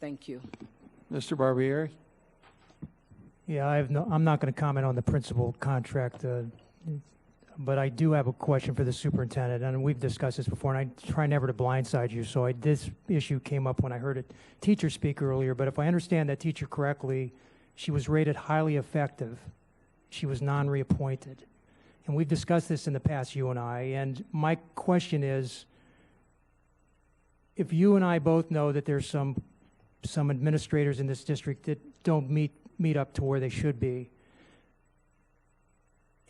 Thank you. Mr. Barbieri? Yeah, I'm not going to comment on the principal contract, but I do have a question for the superintendent, and we've discussed this before, and I try never to blindside you, so this issue came up when I heard a teacher speak earlier, but if I understand that teacher correctly, she was rated highly effective. She was non-reappointed. And we've discussed this in the past, you and I, and my question is, if you and I both know that there's some administrators in this district that don't meet up to where they should be,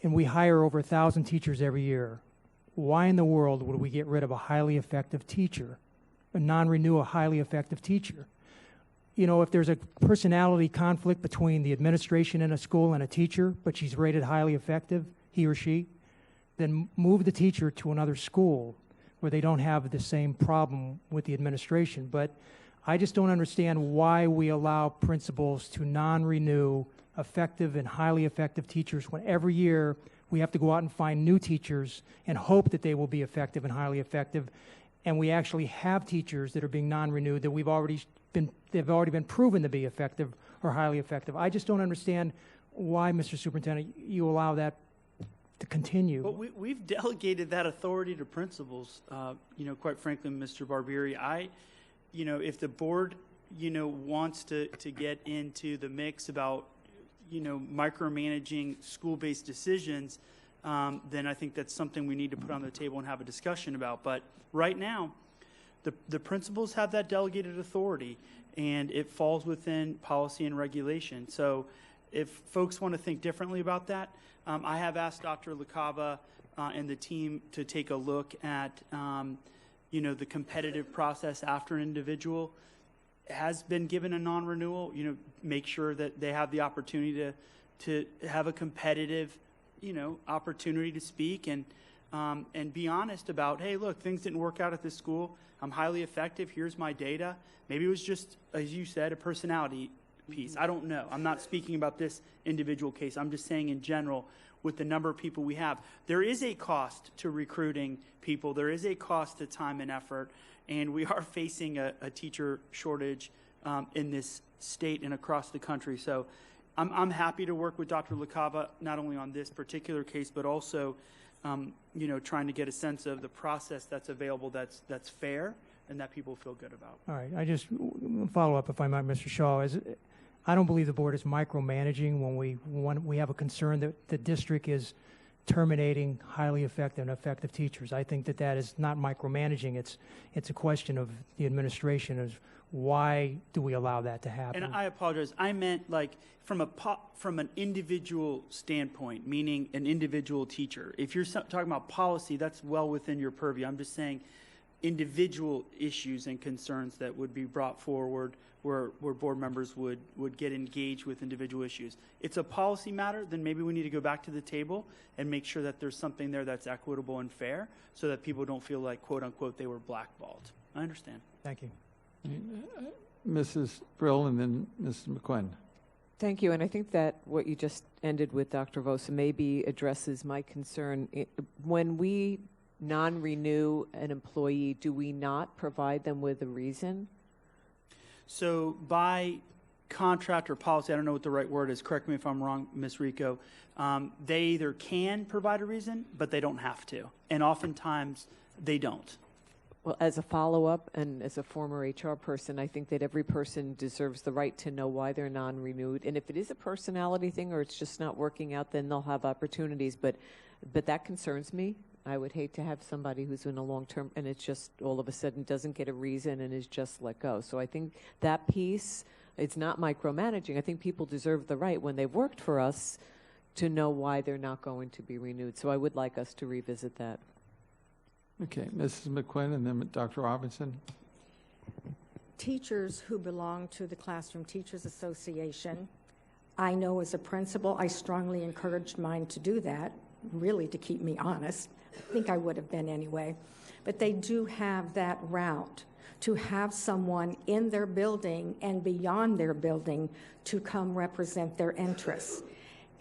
and we hire over 1,000 teachers every year, why in the world would we get rid of a highly effective teacher, non-renew a highly effective teacher? You know, if there's a personality conflict between the administration in a school and a teacher, but she's rated highly effective, he or she, then move the teacher to another school where they don't have the same problem with the administration. But I just don't understand why we allow principals to non-renew effective and highly effective teachers when every year we have to go out and find new teachers and hope that they will be effective and highly effective, and we actually have teachers that are being non-renewed that they've already been proven to be effective or highly effective. I just don't understand why, Mr. Superintendent, you allow that to continue. Well, we've delegated that authority to principals. Quite frankly, Mr. Barbieri, if the board, wants to get into the mix about, micromanaging school-based decisions, then I think that's something we need to put on the table and have a discussion about. But right now, the principals have that delegated authority, and it falls within policy and regulation. So if folks want to think differently about that, I have asked Dr. LaCava and the team to take a look at, the competitive process after an individual has been given a non-renewal, make sure that they have the opportunity to have a competitive, opportunity to speak and be honest about, hey, look, things didn't work out at this school. I'm highly effective. Here's my data. Maybe it was just, as you said, a personality piece. I don't know. I'm not speaking about this individual case. I'm just saying in general, with the number of people we have, there is a cost to recruiting people. There is a cost to time and effort, and we are facing a teacher shortage in this state and across the country. So I'm happy to work with Dr. LaCava, not only on this particular case, but also trying to get a sense of the process that's available that's fair and that people feel good about. All right. I just follow up, if I might, Mr. Shaw. I don't believe the board is micromanaging when we have a concern that the district is terminating highly effective and effective teachers. I think that is not micromanaging. It's a question of the administration of why do we allow that to happen. And I apologize. I meant like from an individual standpoint, meaning an individual teacher. If you're talking about policy, that's well within your purview. I'm just saying individual issues and concerns that would be brought forward where board members would get engaged with individual issues. It's a policy matter, then maybe we need to go back to the table and make sure that there's something there that's equitable and fair so that people don't feel like, quote unquote, they were blackballed. I understand. Thank you. Mrs. Brill and then Mrs. McQuinn. Thank you, and I think that what you just ended with, Dr. Vosa, maybe addresses my concern. When we non-renew an employee, do we not provide them with a reason? So by contract or policy, I don't know what the right word is, correct me if I'm wrong, Ms. Rico, they either can provide a reason, but they don't have to. And oftentimes they don't. Well, as a follow-up and as a former HR person, I think that every person deserves the right to know why they're non-renewed. And if it is a personality thing or it's just not working out, then they'll have opportunities. But that concerns me. I would hate to have somebody who's in a long-term and it's just all of a sudden doesn't get a reason and is just let go. So I think that piece, it's not micromanaging. I think people deserve the right when they've worked for us to know why they're not going to be renewed. So I would like us to revisit that. Okay, Mrs. McQuinn and then Dr. Robinson. Teachers who belong to the Classroom Teachers Association, I know as a principal, I strongly encouraged mine to do that, really to keep me honest. I think I would have been anyway. But they do have that route to have someone in their building and beyond their building to come represent their interests.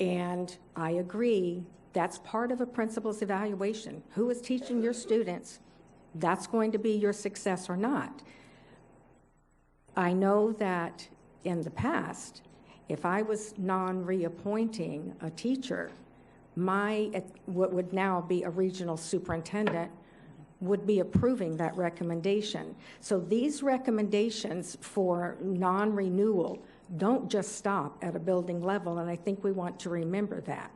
And I agree, that's part of a principal's evaluation. Who is teaching your students? That's going to be your success or not. I know that in the past, if I was non-reappointing a teacher, what would now be a regional superintendent would be approving that recommendation. So these recommendations for non-renewal don't just stop at a building level, and I think we want to remember that.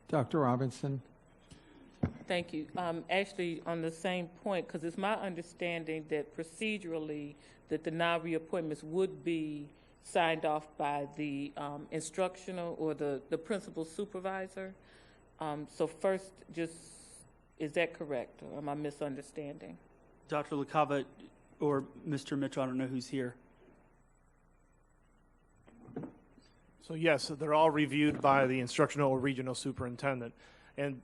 Dr. Robinson? Thank you. Actually, on the same point, because it's my understanding that procedurally that the non-reappointments would be signed off by the instructional or the principal supervisor. So first, is that correct, or am I misunderstanding? Dr. LaCava or Mr. Mitchell, I don't know who's here. So yes, they're all reviewed by the instructional or regional superintendent. And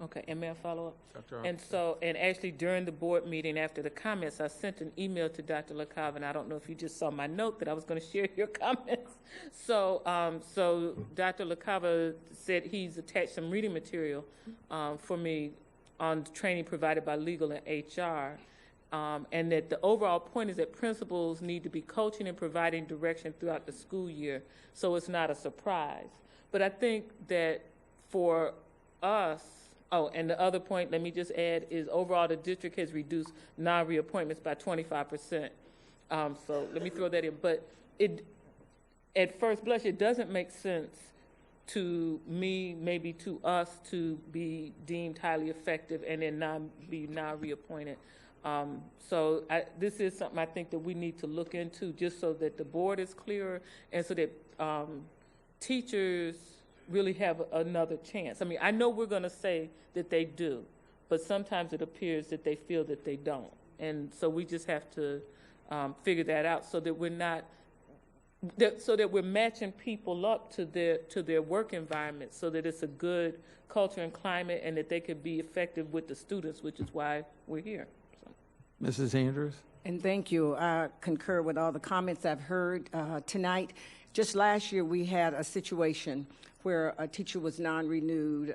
Okay, and may I follow up? Dr. And Robinson? so, and actually during the board meeting after the comments, I sent an email to Dr. LaCava, and I don't know if you just saw my note that I was going to share your comments. So, so Dr. LaCava said he's attached some reading material for me on training provided by legal and HR. And that the overall point is that principals need to be coaching and providing direction throughout the school year, so it's not a surprise. But I think that for us, and the other point, let me just add, is overall the district has reduced non-reappointments by 25%. So let me throw that in. But at first blush, it doesn't make sense to me, maybe to us, to be deemed highly effective and then be non-reappointed. So this is something I think that we need to look into, just so that the board is clearer and so that teachers really have another chance. I mean, I know we're going to say that they do, but sometimes it appears that they feel that they don't. And so we just have to figure that out so that we're not, so that we're matching people up to their work environment, so that it's a good culture and climate and that they can be effective with the students, which is why we're here. Mrs. Andrews? And thank you. I concur with all the comments I've heard tonight. Just last year, we had a situation where a teacher was non-renewed,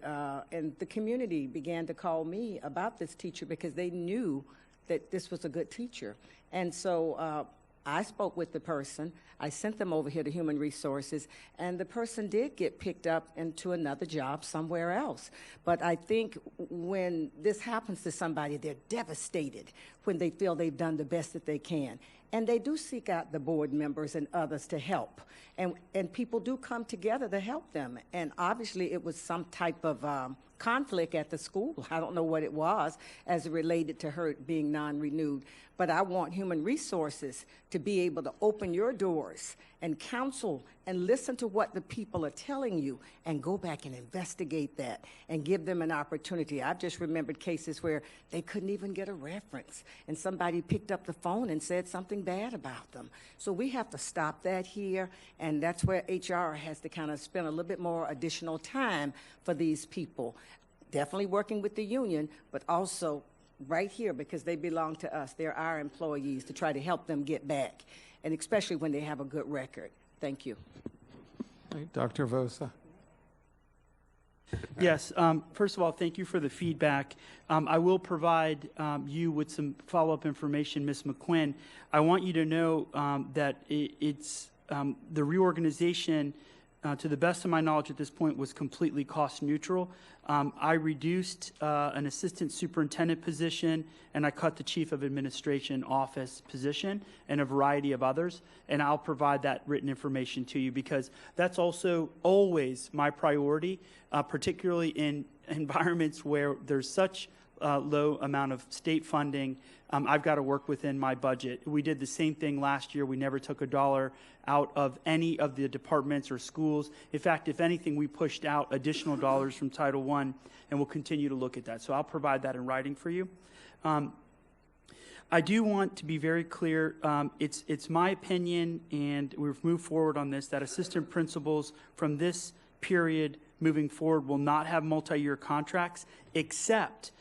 and the community began to call me about this teacher because they knew that this was a good teacher. And so I spoke with the person. I sent them over here to Human Resources, and the person did get picked up into another job somewhere else. But I think when this happens to somebody, they're devastated when they feel they've done the best that they can. And they do seek out the board members and others to help. And people do come together to help them. And obviously it was some type of conflict at the school. I don't know what it was as it related to her being non-renewed. But I want Human Resources to be able to open your doors and counsel and listen to what the people are telling you and go back and investigate that and give them an opportunity. I've just remembered cases where they couldn't even get a reference and somebody picked up the phone and said something bad about them. So we have to stop that here, and that's where HR has to kind of spend a little bit more additional time for these people. Definitely working with the union, but also right here because they belong to us. They're our employees, to try to help them get back, and especially when they have a good record. Thank you. Right, Dr. Vosa? Yes, first of all, thank you for the feedback. I will provide you with some follow-up information, Ms. McQuinn. I want you to know that it's the reorganization, to the best of my knowledge at this point, was completely cost neutral. I reduced an assistant superintendent position, and I cut the chief of administration office position and a variety of others, and I'll provide that written information to you because that's also always my priority, particularly in environments where there's such low amount of state funding. I've got to work within my budget. We did the same thing last year. We never took a dollar out of any of the departments or schools. In fact, if anything, we pushed out additional dollars from Title I, and we'll continue to look at that. So I'll provide that in writing for you. I do want to be very clear. It's my opinion, and we've moved forward on this, that assistant principals from this period moving forward will not have multi-year contracts, except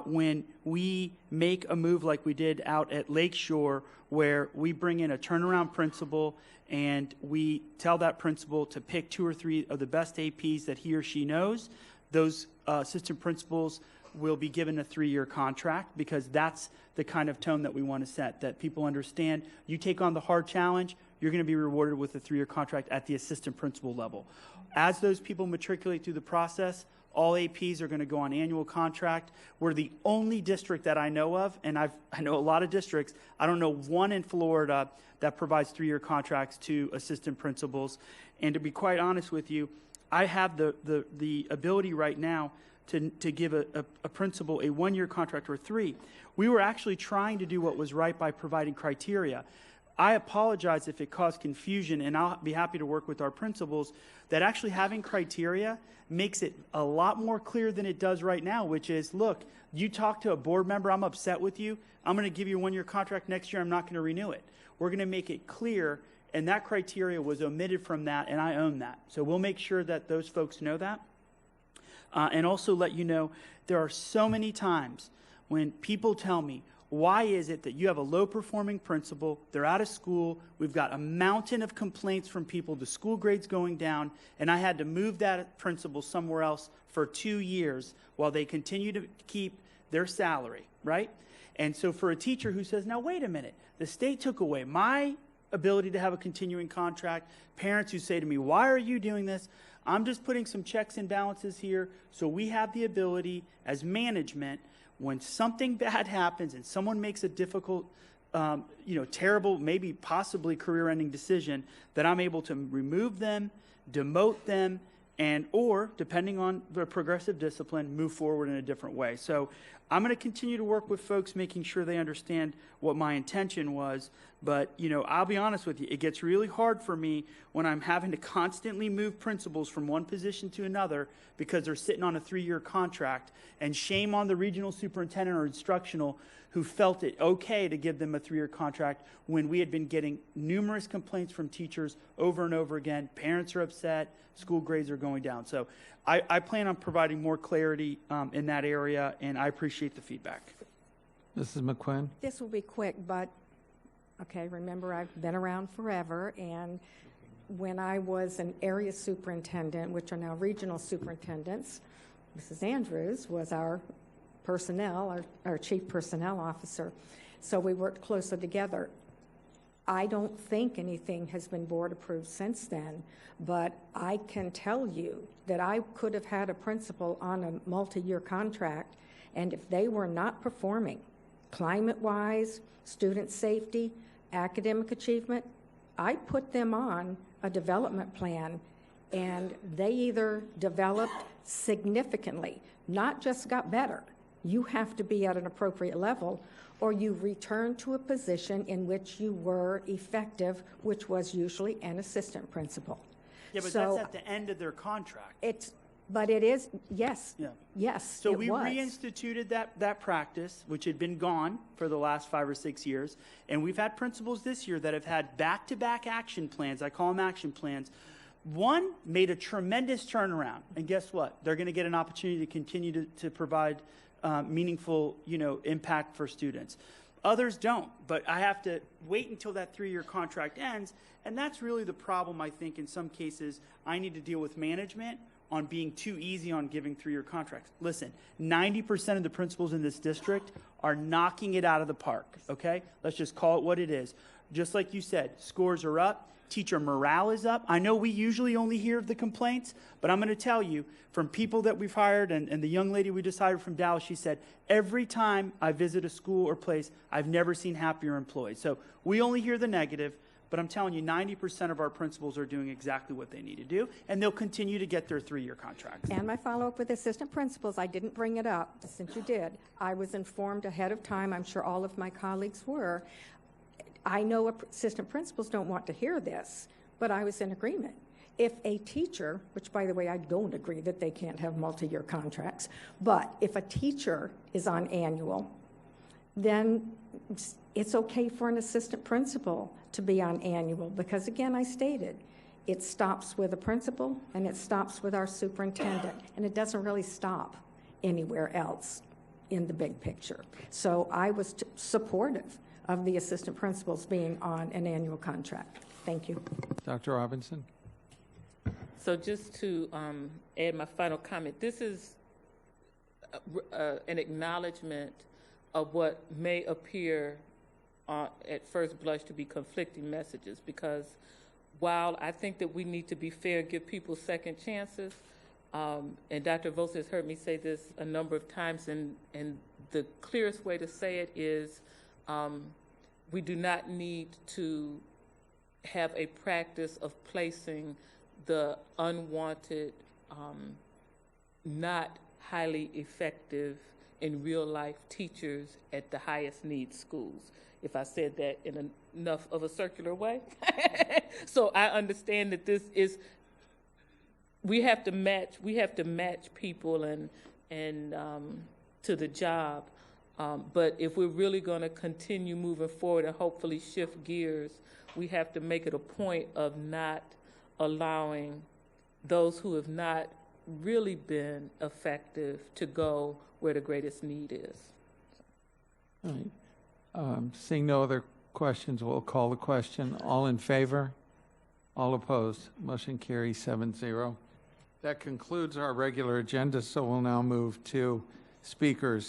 when we make a move like we did out at Lakeshore, where we bring in a turnaround principal and we tell that principal to pick 2 or 3 of the best APs that he or she knows. Those assistant principals will be given a 3-year contract, because that's the kind of tone that we want to set, that people understand you take on the hard challenge, you're going to be rewarded with a 3-year contract at the assistant principal level. As those people matriculate through the process, all APs are going to go on annual contract. We're the only district that I know of, and I know a lot of districts. I don't know one in Florida that provides 3-year contracts to assistant principals. And to be quite honest with you, I have the ability right now to give a principal a 1-year contract or 3. We were actually trying to do what was right by providing criteria. I apologize if it caused confusion, and I'll be happy to work with our principals, that actually having criteria makes it a lot more clear than it does right now, which is, look, you talk to a board member, I'm upset with you, I'm going to give you a 1-year contract next year, I'm not going to renew it. We're going to make it clear, and that criteria was omitted from that, and I own that. So we'll make sure that those folks know that. And also let you know, there are so many times when people tell me, why is it that you have a low-performing principal, they're out of school, we've got a mountain of complaints from people, the school grade's going down, and I had to move that principal somewhere else for 2 years while they continue to keep their salary, right? And so for a teacher who says, now wait a minute, the state took away my ability to have a continuing contract, parents who say to me, why are you doing this? I'm just putting some checks and balances here so we have the ability as management, when something bad happens and someone makes a difficult, terrible, maybe possibly career-ending decision, that I'm able to remove them, demote them, and or, depending on the progressive discipline, move forward in a different way. So I'm going to continue to work with folks, making sure they understand what my intention was. But, I'll be honest with you, it gets really hard for me when I'm having to constantly move principals from one position to another because they're sitting on a 3-year contract. And shame on the regional superintendent or instructional who felt it okay to give them a 3-year contract when we had been getting numerous complaints from teachers over and over again. Parents are upset, school grades are going down. So I plan on providing more clarity in that area, and I appreciate the feedback. Mrs. McQuinn? This will be quick, but, okay, remember I've been around forever, and when I was an area superintendent, which are now regional superintendents, Mrs. Andrews was our personnel, our chief personnel officer, so we worked closely together. I don't think anything has been board approved since then, but I can tell you that I could have had a principal on a multi-year contract, and if they were not performing climate-wise, student safety, academic achievement, I put them on a development plan, and they either developed significantly, not just got better. You have to be at an appropriate level, or you return to a position in which you were effective, which was usually an assistant principal. Yeah, but So that's at the end of their contract. But it is, yes, Yeah. yes, So it we was. reinstituted that practice, which had been gone for the last 5 or 6 years. And we've had principals this year that have had back-to-back action plans. I call them action plans. One made a tremendous turnaround. And guess what? They're going to get an opportunity to continue to provide meaningful, impact for students. Others don't, but I have to wait until that 3-year contract ends. And that's really the problem, I think, in some cases. I need to deal with management on being too easy on giving 3-year contracts. Listen, 90% of the principals in this district are knocking it out of the park, okay? Let's just call it what it is. Just like you said, scores are up, teacher morale is up. I know we usually only hear of the complaints, but I'm going to tell you, from people that we've hired, and the young lady we just hired from Dallas, she said, every time I visit a school or place, I've never seen happier employees. So we only hear the negative, but I'm telling you, 90% of our principals are doing exactly what they need to do, and they'll continue to get their 3-year contracts. And my follow-up with assistant principals, I didn't bring it up, since you did. I was informed ahead of time, I'm sure all of my colleagues were. I know assistant principals don't want to hear this, but I was in agreement. If a teacher, which by the way, I don't agree that they can't have multi-year contracts, but if a teacher is on annual, then it's okay for an assistant principal to be on annual, because again, I stated, it stops with a principal and it stops with our superintendent, and it doesn't really stop anywhere else in the big picture. So I was supportive of the assistant principals being on an annual contract. Thank you. Dr. Robinson? So just to add my final comment, this is, an acknowledgement of what may appear at first blush to be conflicting messages, because while I think that we need to be fair and give people second chances, and Dr. Vos has heard me say this a number of times, and the clearest way to say it is we do not need to have a practice of placing the unwanted, not highly effective in real life teachers at the highest need schools, if I said that in enough of a circular way. So I understand that this is, we have to match people and to the job. But if we're really going to continue moving forward and hopefully shift gears, we have to make it a point of not allowing those who have not really been effective to go where the greatest need is. All right. Seeing no other questions, we'll call the question. All in favor? All opposed? Motion carries 7-0. That concludes our regular agenda, so we'll now move to speakers